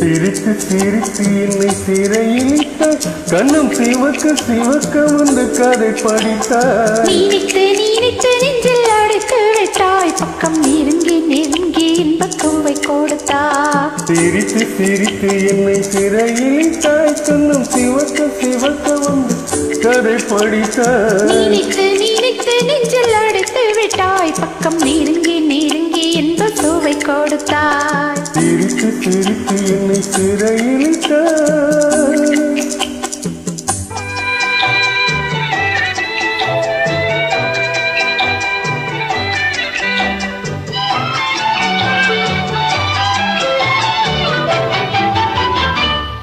சிரித்து சிரித்து என்னை சிறையிலிட்டாய், கண்ணம் சிவக்க சிவக்க வந்து கதை படித்தாய். நீனித்து நீனித்து நெஞ்சில் அடைத்து விட்டாய், பக்கம் நெருங்கி நெருங்கி இன்பக்குவை கொடுத்தாய். சிரித்து சிரித்து என்னை சிறையிலிட்டாய், கண்ணம் சிவக்க சிவக்க வந்து கதை படித்தாய். நீனித்து நீனித்து நெஞ்சில் அடைத்து விட்டாய், பக்கம் நெருங்கி நெருங்கி இன்பக்குவை கொடுத்தாய். சிரித்து சிரித்து என்னை சிறையிலிட்டாய்.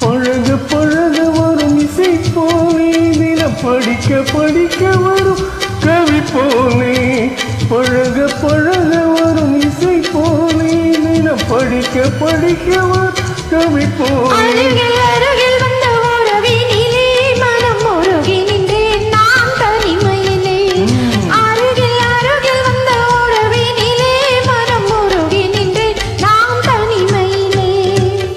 பழக பழக வரும் இசை போலே, தினம் படிக்க படிக்க வரும் கவி போலே. பழக பழக வரும் இசை போலே, தினம் படிக்க படிக்க வரும் கவி போலே. அருகில் அருகில் வந்த உறவினிலே மனம் உருகி நின்றேன் நான் தனிமையிலே. அருகில் அருகில் வந்த உறவினிலே மனம் உருகி நின்றேன் நான் தனிமையிலே.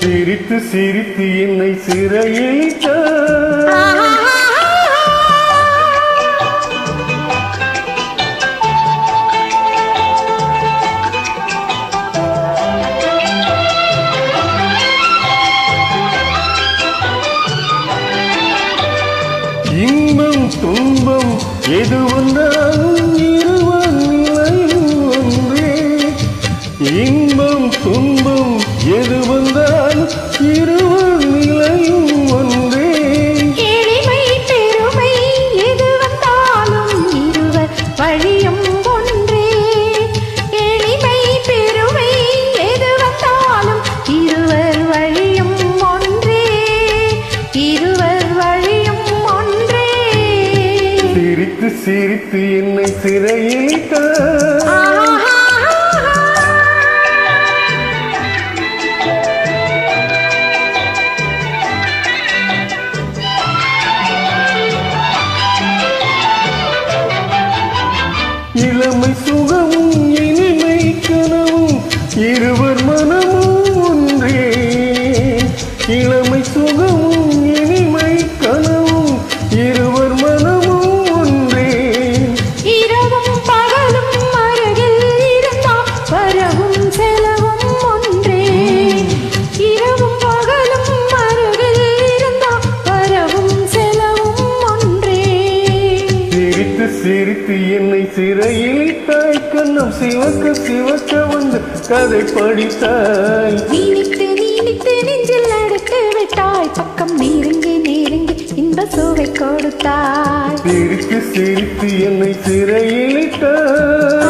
சிரித்து சிரித்து என்னை சிறையிலிட்டாய். இன்பம் துன்பம் எது வந்தாலும் இருவர் நிலையும் ஒன்றே. இன்பம் துன்பம் எது வந்தாலும் இருவர் நிலையும் ஒன்றே. எளிமை பெருமை எது வந்தாலும் இருவர் வழியும் ஒன்றே. எளிமை பெருமை எது வந்தாலும் இருவர் வழியும் ஒன்றே. இருவர் வழியும் ஒன்றே. சிரித்து சிரித்து என்னை சிறையிலிட்டாய். இளமை சுகமும் இனிமை கனவும் இருவர் மனமும் ஒன்றே. இளமை சுகமும் இனிமை கனவும் இருவர் மனமும் ஒன்றே. இரவும் பகலும் அருகில் இருந்தால் வரவும் செலவும் ஒன்றே. இரவும் பகலும் அருகில் இருந்தால் வரவும் செலவும் ஒன்றே. சிரித்து சிரித்து என்னை சிறையிலிட்டாய், கண்ணம் சிவக்க சிவக்க வந்து கதை படித்தாய். நீனித்து நீனித்து நெஞ்சில் அடைத்து விட்டாய், பக்கம் நெருங்கி நெருங்கி இன்ப சுவை கொடுத்தாய். சிரித்து சிரித்து என்னை சிறையிலிட்டாய்.